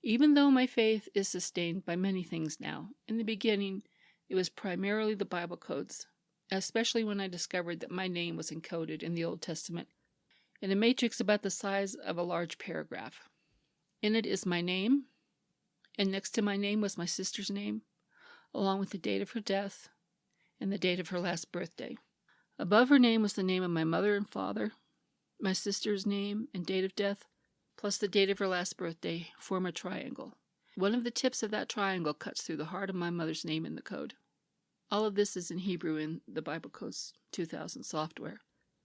Even though my faith is sustained by many things now, in the beginning it was primarily the Bible codes, especially when I discovered that my name was encoded in the Old Testament in a matrix about the size of a large paragraph. In it is my name, and next to my name was my sister's name, along with the date of her death and the date of her last birthday. Above her name was the name of my mother and father. My sister's name and date of death, plus the date of her last birthday, form a triangle. One of the tips of that triangle cuts through the heart of my mother's name in the code. All of this is in Hebrew in the Bible Codes 2000 software.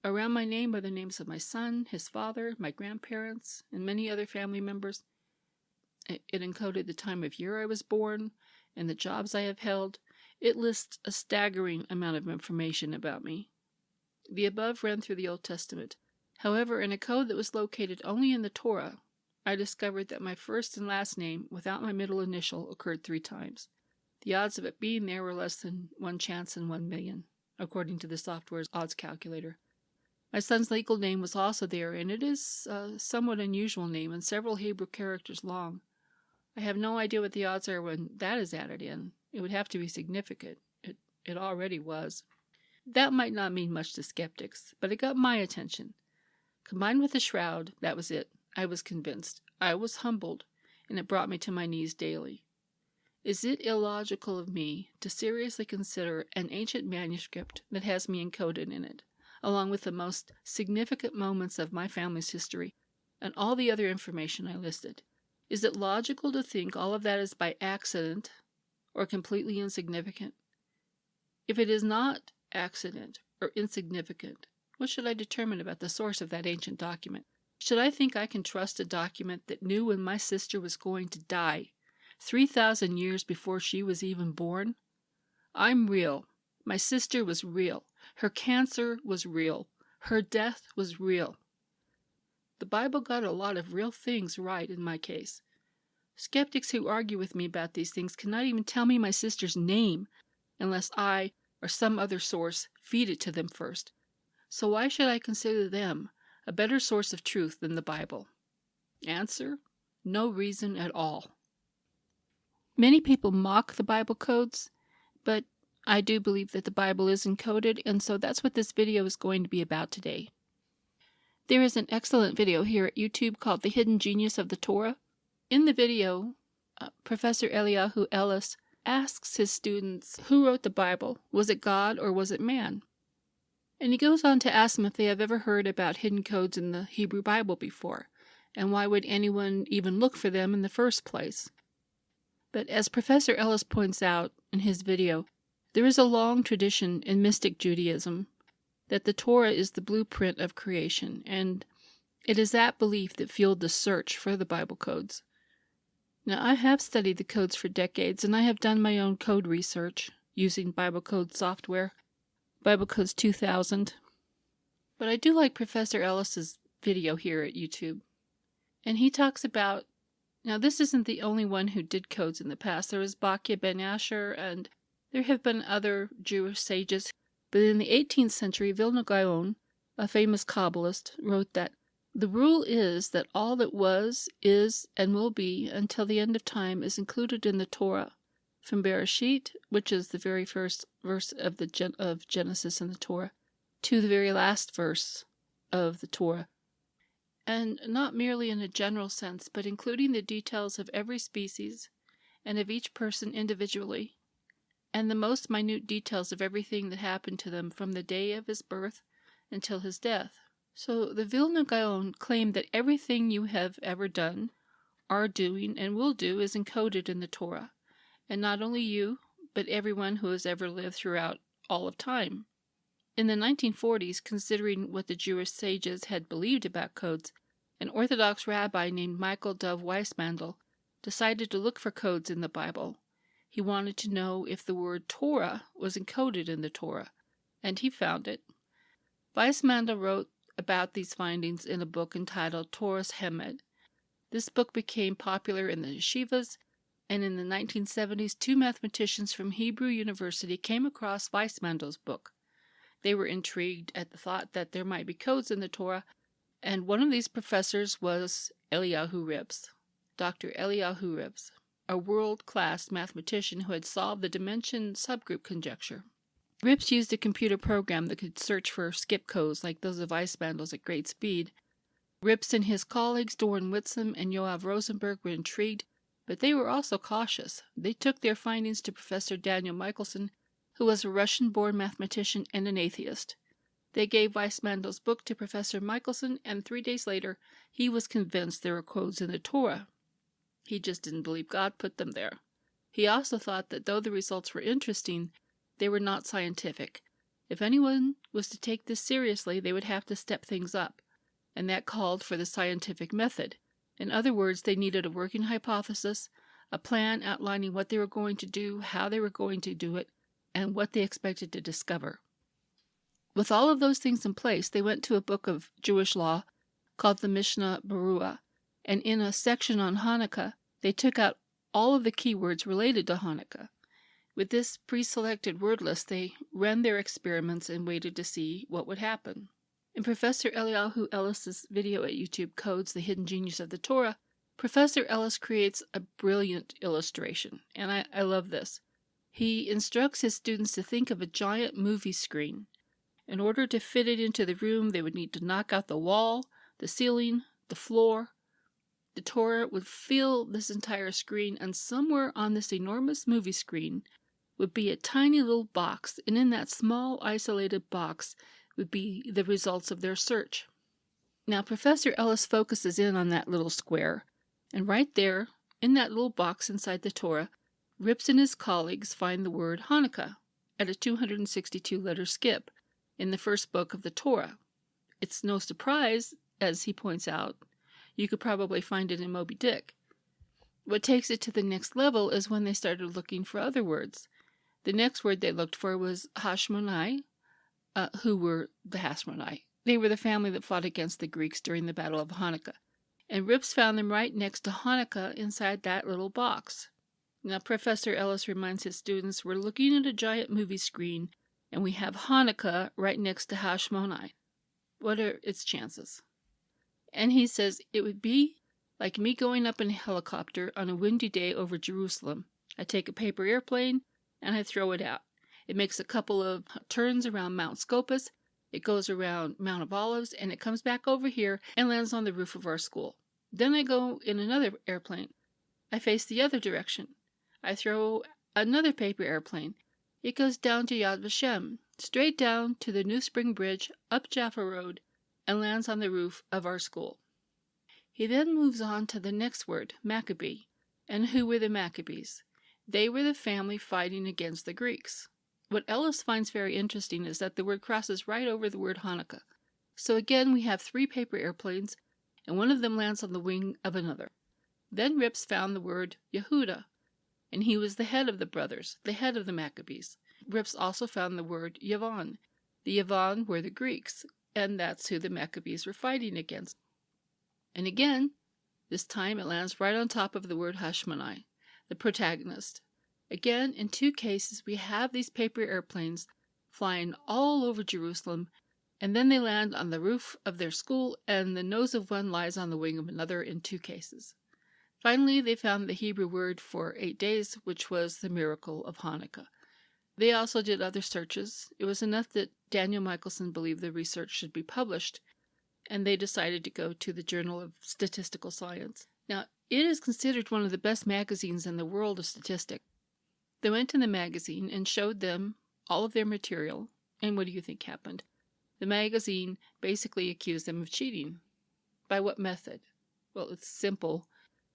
Around my name are the names of my son, his father, my grandparents, and many other family members. It encoded the time of year I was born and the jobs I have held. It lists a staggering amount of information about me. The above ran through the Old Testament. However, in a code that was located only in the Torah, I discovered that my first and last name without my middle initial occurred 3 times. The odds of it being there were less than 1 chance in 1 million, according to the software's odds calculator. My son's legal name was also there, and it is a somewhat unusual name and several Hebrew characters long. I have no idea what the odds are when that is added in. It would have to be significant. It already was. That might not mean much to skeptics, but it got my attention. Combined with the shroud, that was it. I was convinced. I was humbled, and it brought me to my knees daily. Is it illogical of me to seriously consider an ancient manuscript that has me encoded in it, along with the most significant moments of my family's history and all the other information I listed? Is it logical to think all of that is by accident or completely insignificant? If it is not accident or insignificant, what should I determine about the source of that ancient document? Should I think I can trust a document that knew when my sister was going to die, 3,000 years before she was even born? I'm real. My sister was real. Her cancer was real. Her death was real. The Bible got a lot of real things right in my case. Skeptics who argue with me about these things cannot even tell me my sister's name unless I or some other source feed it to them first. So why should I consider them a better source of truth than the Bible? Answer: no reason at all. Many people mock the Bible codes, but I do believe that the Bible is encoded, and so that's what this video is going to be about today. There is an excellent video here at YouTube called The Hidden Genius of the Torah. In the video, Professor Eliyahu Ellis asks his students, who wrote the Bible? Was it God or was it man? And he goes on to ask them if they have ever heard about hidden codes in the Hebrew Bible before, and why would anyone even look for them in the first place? But as Professor Ellis points out in his video, there is a long tradition in mystic Judaism that the Torah is the blueprint of creation, and it is that belief that fueled the search for the Bible codes. Now, I have studied the codes for decades, and I have done my own code research using Bible code software, Bible Codes 2000. But I do like Professor Ellis's video here at YouTube. And he talks about, now this isn't the only one who did codes in the past. There was Bakia ben Asher, and there have been other Jewish sages. But in the 18th century, Vilna Gaon, a famous Kabbalist, wrote that the rule is that all that was, is, and will be until the end of time is included in the Torah, from Bereshit, which is the very first verse of Genesis in the Torah, to the very last verse of the Torah. And not merely in a general sense, but including the details of every species and of each person individually, and the most minute details of everything that happened to them from the day of his birth until his death. So the Vilna Gaon claimed that everything you have ever done, are doing, and will do is encoded in the Torah, and not only you, but everyone who has ever lived throughout all of time. In the 1940s, considering what the Jewish sages had believed about codes, an Orthodox rabbi named Michael Dov Weissmandl decided to look for codes in the Bible. He wanted to know if the word Torah was encoded in the Torah, and he found it. Weissmandl wrote about these findings in a book entitled Torah's Hemed. This book became popular in the yeshivas, and in the 1970s, 2 mathematicians from Hebrew University came across Weissmandl's book. They were intrigued at the thought that there might be codes in the Torah, and one of these professors was Eliyahu Rips. Dr. Eliyahu Ribs, a world-class mathematician who had solved the dimension subgroup conjecture. Ribs used a computer program that could search for skip codes like those of ice bundles at great speed. Ribs and his colleagues Doran Whitson and Yoav Rosenberg were intrigued, but they were also cautious. They took their findings to Professor Daniel Michelson, who was a Russian-born mathematician and an atheist. They gave Weismandel's book to Professor Michelson, and 3 days later, he was convinced there were codes in the Torah. He just didn't believe God put them there. He also thought that though the results were interesting, they were not scientific. If anyone was to take this seriously, they would have to step things up, and that called for the scientific method. In other words, they needed a working hypothesis, a plan outlining what they were going to do, how they were going to do it, and what they expected to discover. With all of those things in place, they went to a book of Jewish law called the Mishnah Berurah, and in a section on Hanukkah, they took out all of the keywords related to Hanukkah. With this pre-selected word list, they ran their experiments and waited to see what would happen. In Professor Eliyahu Ellis's video at YouTube, Codes, the Hidden Genius of the Torah, Professor Ellis creates a brilliant illustration, and I love this. He instructs his students to think of a giant movie screen. In order to fit it into the room, they would need to knock out the wall, the ceiling, the floor. The Torah would fill this entire screen, and somewhere on this enormous movie screen would be a tiny little box, and in that small, isolated box would be the results of their search. Now, Professor Ellis focuses in on that little square, and right there, in that little box inside the Torah, Ribs and his colleagues find the word Hanukkah at a 262-letter skip in the first book of the Torah. It's no surprise, as he points out, you could probably find it in Moby Dick. What takes it to the next level is when they started looking for other words. The next word they looked for was Hashmonai, who were the Hashmonai. They were the family that fought against the Greeks during the Battle of Hanukkah. And Ribs found them right next to Hanukkah inside that little box. Now, Professor Ellis reminds his students, we're looking at a giant movie screen, and we have Hanukkah right next to Hashmonai. What are its chances? And he says, it would be like me going up in a helicopter on a windy day over Jerusalem. I take a paper airplane, and I throw it out. It makes a couple of turns around Mount Scopus, it goes around Mount of Olives, and it comes back over here and lands on the roof of our school. Then I go in another airplane. I face the other direction. I throw another paper airplane. It goes down to Yad Vashem, straight down to the New Spring Bridge, up Jaffa Road, and lands on the roof of our school. He then moves on to the next word, Maccabee. And who were the Maccabees? They were the family fighting against the Greeks. What Ellis finds very interesting is that the word crosses right over the word Hanukkah. So again, we have 3 paper airplanes, and one of them lands on the wing of another. Then Ribs found the word Yehuda, and he was the head of the brothers, the head of the Maccabees. Ribs also found the word Yavon. The Yavon were the Greeks, and that's who the Maccabees were fighting against. And again, this time it lands right on top of the word Hashmonai, the protagonist. Again, in 2 cases, we have these paper airplanes flying all over Jerusalem, and then they land on the roof of their school, and the nose of one lies on the wing of another in 2 cases. Finally, they found the Hebrew word for 8 days, which was the miracle of Hanukkah. They also did other searches. It was enough that Daniel Michelson believed the research should be published, and they decided to go to the Journal of Statistical Science. Now, it is considered one of the best magazines in the world of statistics. They went to the magazine and showed them all of their material, and what do you think happened? The magazine basically accused them of cheating. By what method? Well, it's simple.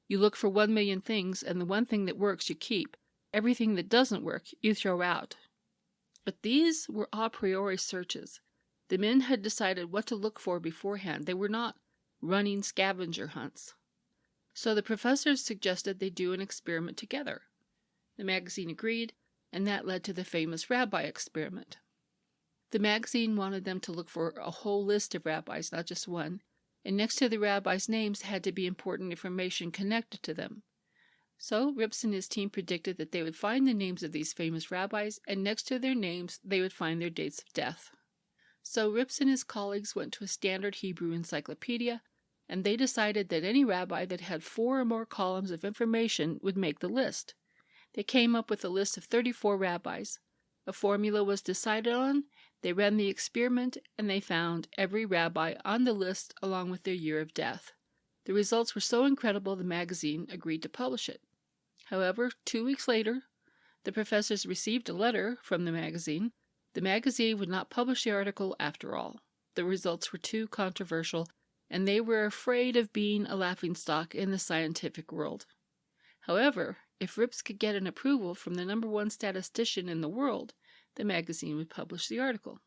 You look for 1 million things, and the one thing that works you keep. Everything that doesn't work, you throw out. But these were a priori searches. The men had decided what to look for beforehand. They were not running scavenger hunts. So the professors suggested they do an experiment together. The magazine agreed, and that led to the famous rabbi experiment. The magazine wanted them to look for a whole list of rabbis, not just one, and next to the rabbis' names had to be important information connected to them. So Ribs and his team predicted that they would find the names of these famous rabbis, and next to their names they would find their dates of death. So Ribs and his colleagues went to a standard Hebrew encyclopedia, and they decided that any rabbi that had 4 or more columns of information would make the list. They came up with a list of 34 rabbis. A formula was decided on, they ran the experiment, and they found every rabbi on the list along with their year of death. The results were so incredible the magazine agreed to publish it. However, 2 weeks later, the professors received a letter from the magazine. The magazine would not publish the article after all. The results were too controversial, and they were afraid of being a laughingstock in the scientific world. However, if Rips could get an approval from the #1 statistician in the world, the magazine would publish the article.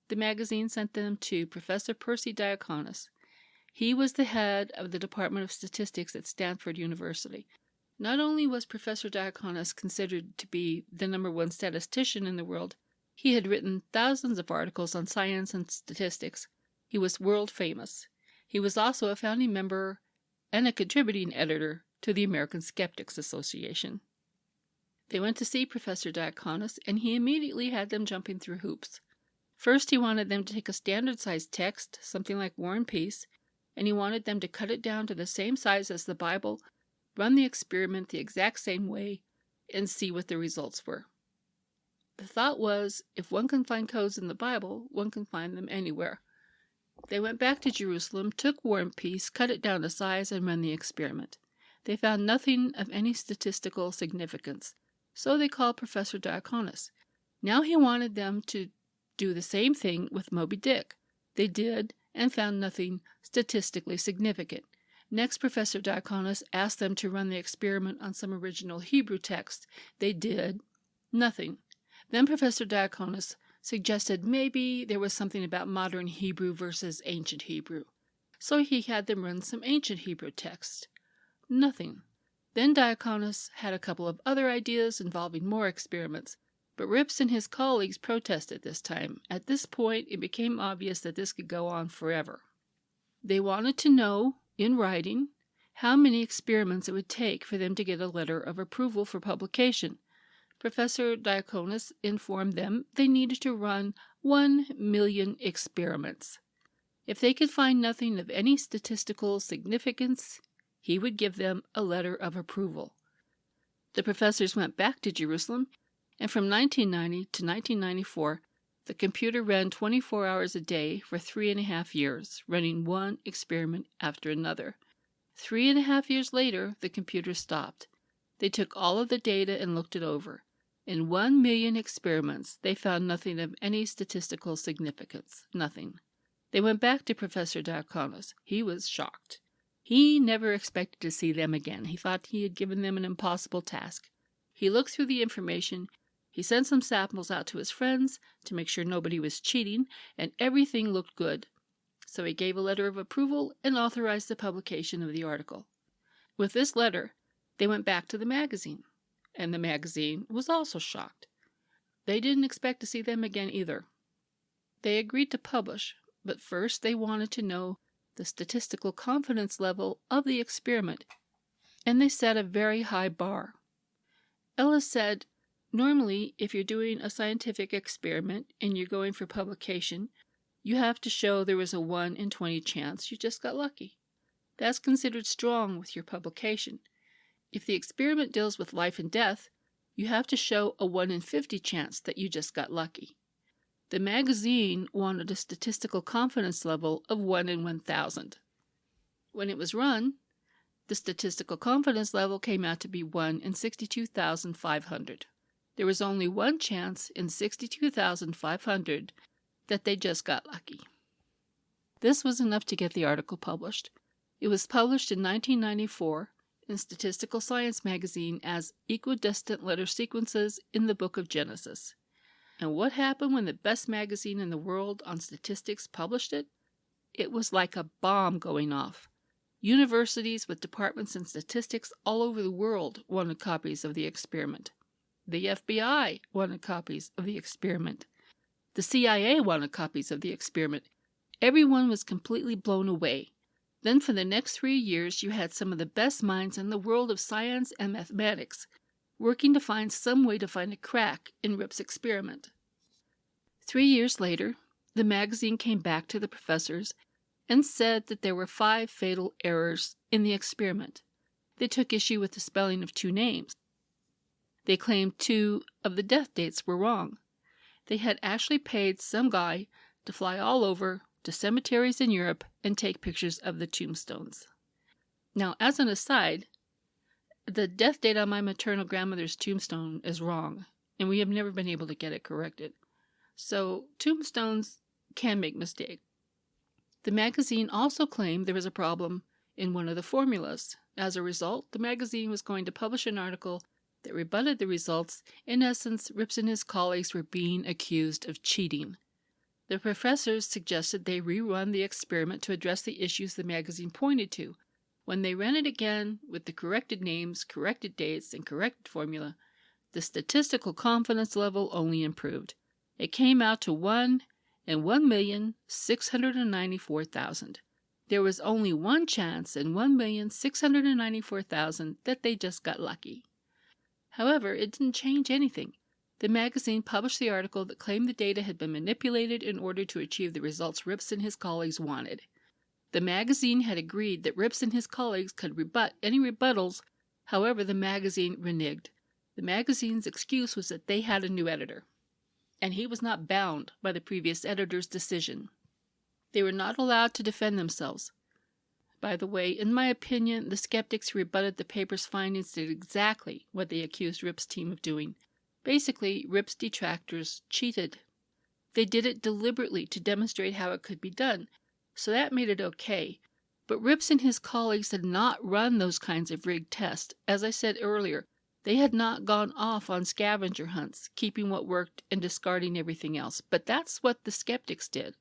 The magazine sent them to Professor Percy Diaconis. He was the head of the Department of Statistics at Stanford University. Not only was Professor Diaconis considered to be the #1 statistician in the world, he had written thousands of articles on science and statistics. He was world famous. He was also a founding member and a contributing editor to the American Skeptics Association. They went to see Professor Diaconis, and he immediately had them jumping through hoops. First, he wanted them to take a standard-sized text, something like War and Peace, and he wanted them to cut it down to the same size as the Bible, run the experiment the exact same way, and see what the results were. The thought was, if one can find codes in the Bible, one can find them anywhere. They went back to Jerusalem, took War and Peace, cut it down to size, and ran the experiment. They found nothing of any statistical significance, so they called Professor Diaconis. Now he wanted them to do the same thing with Moby Dick. They did, and found nothing statistically significant. Next, Professor Diaconis asked them to run the experiment on some original Hebrew text. They did. Nothing. Then Professor Diaconis suggested maybe there was something about modern Hebrew versus ancient Hebrew. So he had them run some ancient Hebrew text. Nothing. Then Diaconis had a couple of other ideas involving more experiments, but Rips and his colleagues protested this time. At this point, it became obvious that this could go on forever. They wanted to know, in writing, how many experiments it would take for them to get a letter of approval for publication. Professor Diaconis informed them they needed to run 1 million experiments. If they could find nothing of any statistical significance, he would give them a letter of approval. The professors went back to Jerusalem, and from 1990 to 1994, the computer ran 24 hours a day for 3.5 years, running one experiment after another. 3.5 years later, the computer stopped. They took all of the data and looked it over. In 1 million experiments, they found nothing of any statistical significance. Nothing. They went back to Professor Diaconis. He was shocked. He never expected to see them again. He thought he had given them an impossible task. He looked through the information. He sent some samples out to his friends to make sure nobody was cheating, and everything looked good. So he gave a letter of approval and authorized the publication of the article. With this letter, they went back to the magazine, and the magazine was also shocked. They didn't expect to see them again either. They agreed to publish, but first they wanted to know the statistical confidence level of the experiment, and they set a very high bar. Ellis said, normally, if you're doing a scientific experiment and you're going for publication, you have to show there was a 1 in 20 chance you just got lucky. That's considered strong with your publication. If the experiment deals with life and death, you have to show a 1 in 50 chance that you just got lucky. The magazine wanted a statistical confidence level of 1 in 1,000. When it was run, the statistical confidence level came out to be 1 in 62,500. There was only one chance in 62,500 that they just got lucky. This was enough to get the article published. It was published in 1994 in Statistical Science magazine as Equidistant Letter Sequences in the Book of Genesis. And what happened when the best magazine in the world on statistics published it? It was like a bomb going off. Universities with departments in statistics all over the world wanted copies of the experiment. The FBI wanted copies of the experiment. The CIA wanted copies of the experiment. Everyone was completely blown away. Then for the next 3 years, you had some of the best minds in the world of science and mathematics working to find some way to find a crack in Rip's experiment. 3 years later, the magazine came back to the professors and said that there were 5 fatal errors in the experiment. They took issue with the spelling of 2 names. They claimed 2 of the death dates were wrong. They had actually paid some guy to fly all over to cemeteries in Europe and take pictures of the tombstones. Now, as an aside, the death date on my maternal grandmother's tombstone is wrong, and we have never been able to get it corrected. So, tombstones can make mistakes. The magazine also claimed there was a problem in one of the formulas. As a result, the magazine was going to publish an article that rebutted the results. In essence, Rips and his colleagues were being accused of cheating. The professors suggested they rerun the experiment to address the issues the magazine pointed to. When they ran it again with the corrected names, corrected dates, and corrected formula, the statistical confidence level only improved. It came out to 1 in 1,694,000. There was only one chance in 1,694,000 that they just got lucky. However, it didn't change anything. The magazine published the article that claimed the data had been manipulated in order to achieve the results Rips and his colleagues wanted. The magazine had agreed that Rips and his colleagues could rebut any rebuttals. However, the magazine reneged. The magazine's excuse was that they had a new editor, and he was not bound by the previous editor's decision. They were not allowed to defend themselves. By the way, in my opinion, the skeptics who rebutted the paper's findings did exactly what they accused Rips' team of doing. Basically, Rips' detractors cheated. They did it deliberately to demonstrate how it could be done, so that made it okay. But Rips and his colleagues had not run those kinds of rigged tests. As I said earlier, they had not gone off on scavenger hunts, keeping what worked and discarding everything else. But that's what the skeptics did.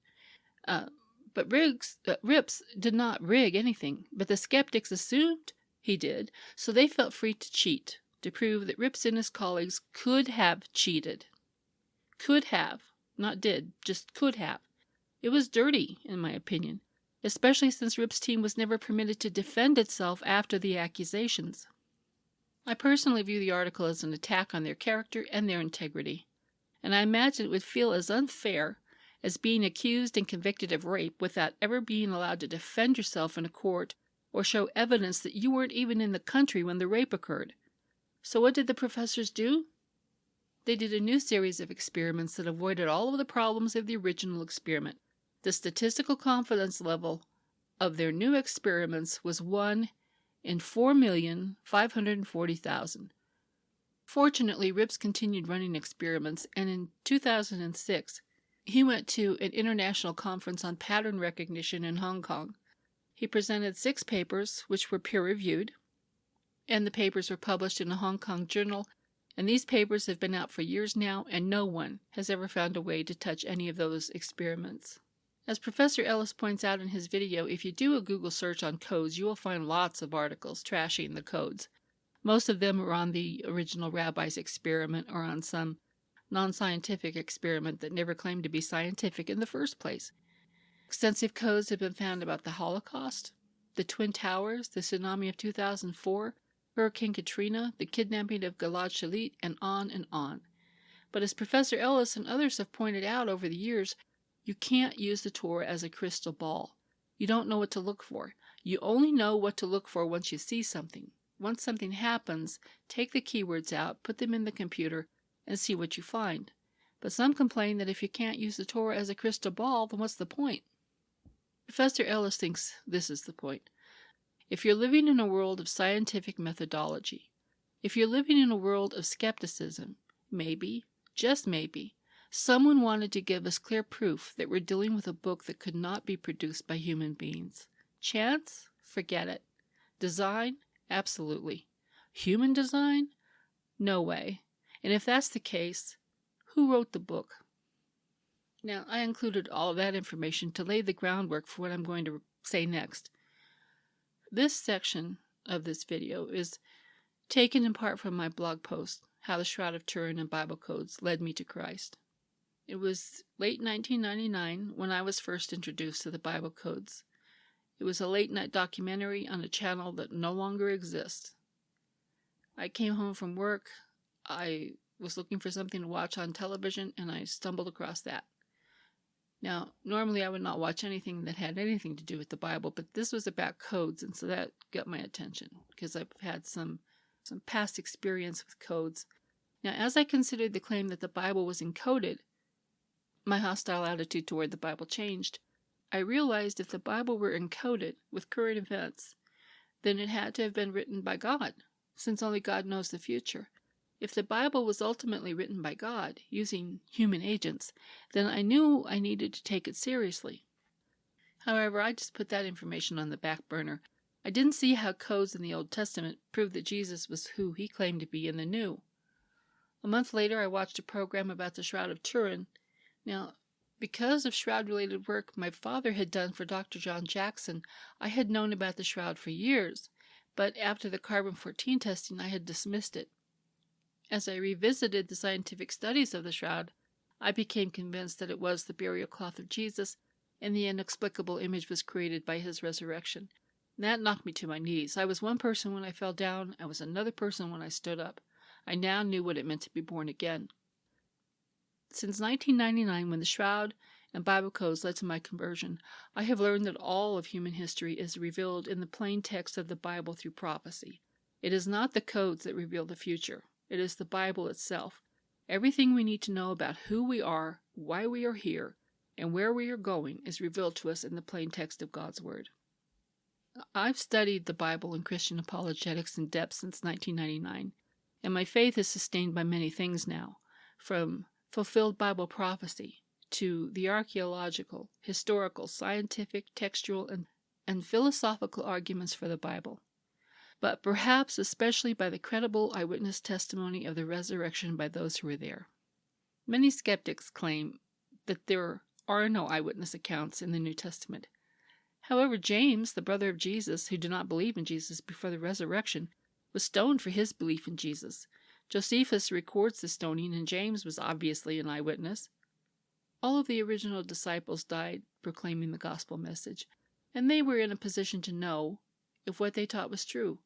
But Rips did not rig anything, but the skeptics assumed he did, so they felt free to cheat, to prove that Rips and his colleagues could have cheated. Could have, not did, just could have. It was dirty, in my opinion, especially since Rips' team was never permitted to defend itself after the accusations. I personally view the article as an attack on their character and their integrity, and I imagine it would feel as unfair as being accused and convicted of rape without ever being allowed to defend yourself in a court or show evidence that you weren't even in the country when the rape occurred. So what did the professors do? They did a new series of experiments that avoided all of the problems of the original experiment. The statistical confidence level of their new experiments was 1 in 4,540,000. Fortunately, Rips continued running experiments, and in 2006, he went to an international conference on pattern recognition in Hong Kong. He presented 6 papers, which were peer-reviewed, and the papers were published in a Hong Kong journal, and these papers have been out for years now, and no one has ever found a way to touch any of those experiments. As Professor Ellis points out in his video, if you do a Google search on codes, you will find lots of articles trashing the codes. Most of them are on the original rabbi's experiment or on some non-scientific experiment that never claimed to be scientific in the first place. Extensive codes have been found about the Holocaust, the Twin Towers, the tsunami of 2004, Hurricane Katrina, the kidnapping of Gilad Shalit, and on and on. But as Professor Ellis and others have pointed out over the years, you can't use the Torah as a crystal ball. You don't know what to look for. You only know what to look for once you see something. Once something happens, take the keywords out, put them in the computer, and see what you find. But some complain that if you can't use the Torah as a crystal ball, then what's the point? Professor Ellis thinks this is the point. If you're living in a world of scientific methodology, if you're living in a world of skepticism, maybe, just maybe, someone wanted to give us clear proof that we're dealing with a book that could not be produced by human beings. Chance? Forget it. Design? Absolutely. Human design? No way. And if that's the case, who wrote the book? Now, I included all of that information to lay the groundwork for what I'm going to say next. This section of this video is taken in part from my blog post, How the Shroud of Turin and Bible Codes Led Me to Christ. It was late 1999 when I was first introduced to the Bible codes. It was a late-night documentary on a channel that no longer exists. I came home from work, I was looking for something to watch on television, and I stumbled across that. Now, normally I would not watch anything that had anything to do with the Bible, but this was about codes, and so that got my attention because I've had some past experience with codes. Now, as I considered the claim that the Bible was encoded, my hostile attitude toward the Bible changed. I realized if the Bible were encoded with current events, then it had to have been written by God, since only God knows the future. If the Bible was ultimately written by God, using human agents, then I knew I needed to take it seriously. However, I just put that information on the back burner. I didn't see how codes in the Old Testament proved that Jesus was who he claimed to be in the New. A month later, I watched a program about the Shroud of Turin. Now, because of shroud-related work my father had done for Dr. John Jackson, I had known about the shroud for years, but after the carbon-14 testing, I had dismissed it. As I revisited the scientific studies of the shroud, I became convinced that it was the burial cloth of Jesus, and the inexplicable image was created by his resurrection. That knocked me to my knees. I was one person when I fell down. I was another person when I stood up. I now knew what it meant to be born again. Since 1999, when the shroud and Bible codes led to my conversion, I have learned that all of human history is revealed in the plain text of the Bible through prophecy. It is not the codes that reveal the future. It is the Bible itself. Everything we need to know about who we are, why we are here, and where we are going is revealed to us in the plain text of God's Word. I've studied the Bible and Christian apologetics in depth since 1999, and my faith is sustained by many things now, from fulfilled Bible prophecy to the archaeological, historical, scientific, textual, and philosophical arguments for the Bible, but perhaps especially by the credible eyewitness testimony of the resurrection by those who were there. Many skeptics claim that there are no eyewitness accounts in the New Testament. However, James, the brother of Jesus, who did not believe in Jesus before the resurrection, was stoned for his belief in Jesus. Josephus records the stoning, and James was obviously an eyewitness. All of the original disciples died proclaiming the gospel message, and they were in a position to know if what they taught was true.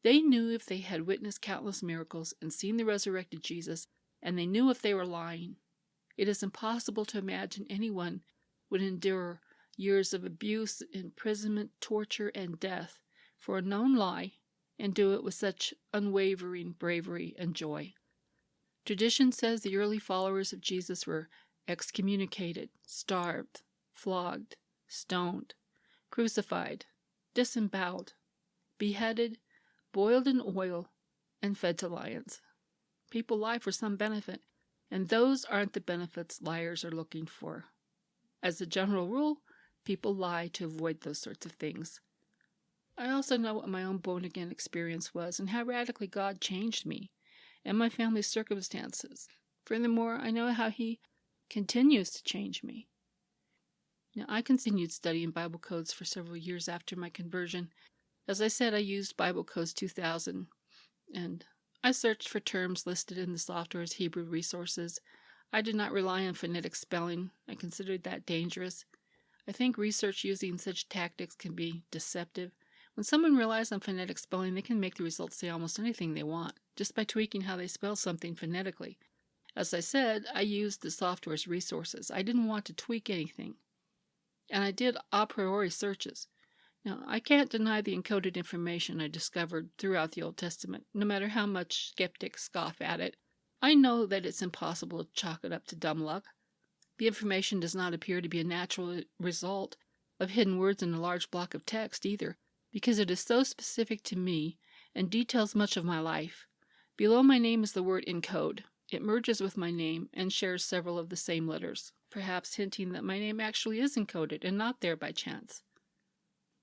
They knew if they had witnessed countless miracles and seen the resurrected Jesus, and they knew if they were lying. It is impossible to imagine anyone would endure years of abuse, imprisonment, torture, and death for a known lie, and do it with such unwavering bravery and joy. Tradition says the early followers of Jesus were excommunicated, starved, flogged, stoned, crucified, disemboweled, beheaded, boiled in oil, and fed to lions. People lie for some benefit, and those aren't the benefits liars are looking for. As a general rule, people lie to avoid those sorts of things. I also know what my own born-again experience was and how radically God changed me and my family's circumstances. Furthermore, I know how He continues to change me. Now, I continued studying Bible codes for several years after my conversion. As I said, I used Bible Codes 2000, and I searched for terms listed in the software's Hebrew resources. I did not rely on phonetic spelling. I considered that dangerous. I think research using such tactics can be deceptive. When someone relies on phonetic spelling, they can make the results say almost anything they want, just by tweaking how they spell something phonetically. As I said, I used the software's resources. I didn't want to tweak anything. And I did a priori searches. Now, I can't deny the encoded information I discovered throughout the Old Testament, no matter how much skeptics scoff at it. I know that it's impossible to chalk it up to dumb luck. The information does not appear to be a natural result of hidden words in a large block of text either, because it is so specific to me and details much of my life. Below my name is the word encode. It merges with my name and shares several of the same letters, perhaps hinting that my name actually is encoded and not there by chance.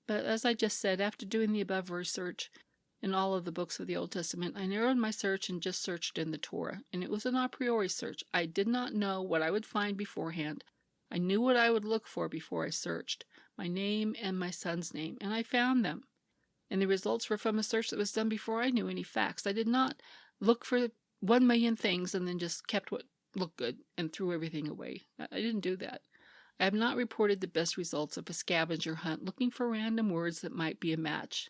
But as I just said, after doing the above research in all of the books of the Old Testament, I narrowed my search and just searched in the Torah, and it was an a priori search. I did not know what I would find beforehand. I knew what I would look for before I searched, my name and my son's name, and I found them. And the results were from a search that was done before I knew any facts. I did not look for 1 million things and then just kept what looked good and threw everything away. I didn't do that. I have not reported the best results of a scavenger hunt looking for random words that might be a match.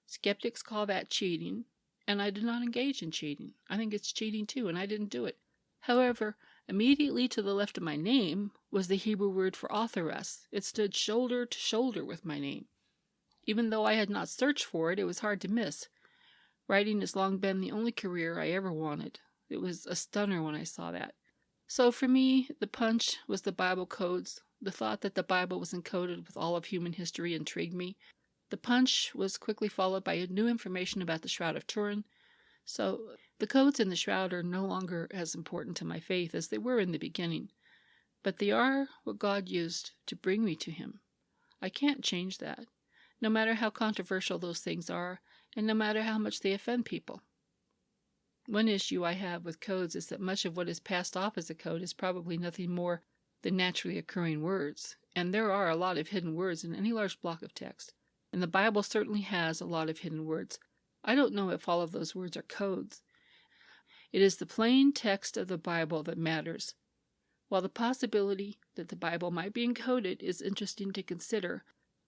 Skeptics call that cheating, and I did not engage in cheating. I think it's cheating too, and I didn't do it. However, immediately to the left of my name was the Hebrew word for authoress. It stood shoulder to shoulder with my name. Even though I had not searched for it, it was hard to miss. Writing has long been the only career I ever wanted. It was a stunner when I saw that. So for me, the punch was the Bible codes. The thought that the Bible was encoded with all of human history intrigued me. The punch was quickly followed by new information about the Shroud of Turin. So the codes in the Shroud are no longer as important to my faith as they were in the beginning. But they are what God used to bring me to Him. I can't change that, no matter how controversial those things are, and no matter how much they offend people. One issue I have with codes is that much of what is passed off as a code is probably nothing more than naturally occurring words, and there are a lot of hidden words in any large block of text, and the Bible certainly has a lot of hidden words. I don't know if all of those words are codes. It is the plain text of the Bible that matters. While the possibility that the Bible might be encoded is interesting to consider,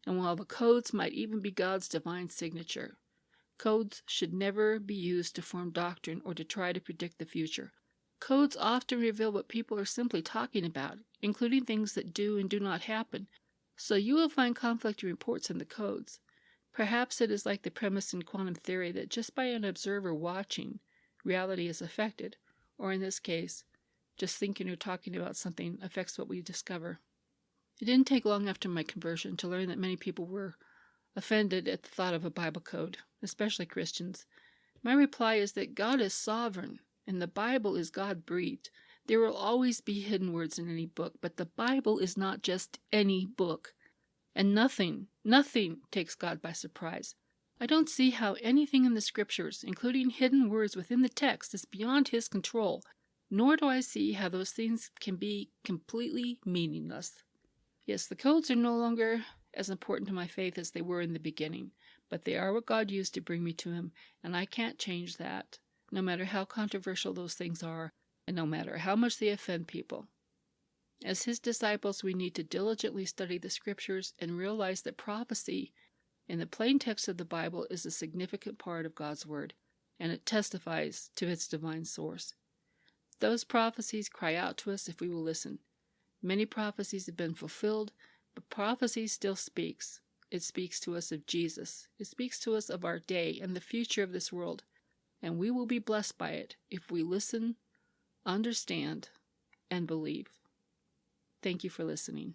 and while the codes might even be God's divine signature, codes should never be used to form doctrine or to try to predict the future. Codes often reveal what people are simply talking about, including things that do and do not happen, so you will find conflicting reports in the codes. Perhaps it is like the premise in quantum theory that just by an observer watching, reality is affected, or in this case, just thinking or talking about something affects what we discover. It didn't take long after my conversion to learn that many people were offended at the thought of a Bible code, especially Christians. My reply is that God is sovereign, and the Bible is God-breathed. There will always be hidden words in any book, but the Bible is not just any book. And nothing takes God by surprise. I don't see how anything in the Scriptures, including hidden words within the text, is beyond His control, nor do I see how those things can be completely meaningless. Yes, the codes are no longer as important to my faith as they were in the beginning, but they are what God used to bring me to Him, and I can't change that, no matter how controversial those things are, and no matter how much they offend people. As His disciples, we need to diligently study the Scriptures and realize that prophecy in the plain text of the Bible is a significant part of God's Word, and it testifies to its divine source. Those prophecies cry out to us if we will listen. Many prophecies have been fulfilled, but prophecy still speaks. It speaks to us of Jesus. It speaks to us of our day and the future of this world, and we will be blessed by it if we listen, understand, and believe. Thank you for listening.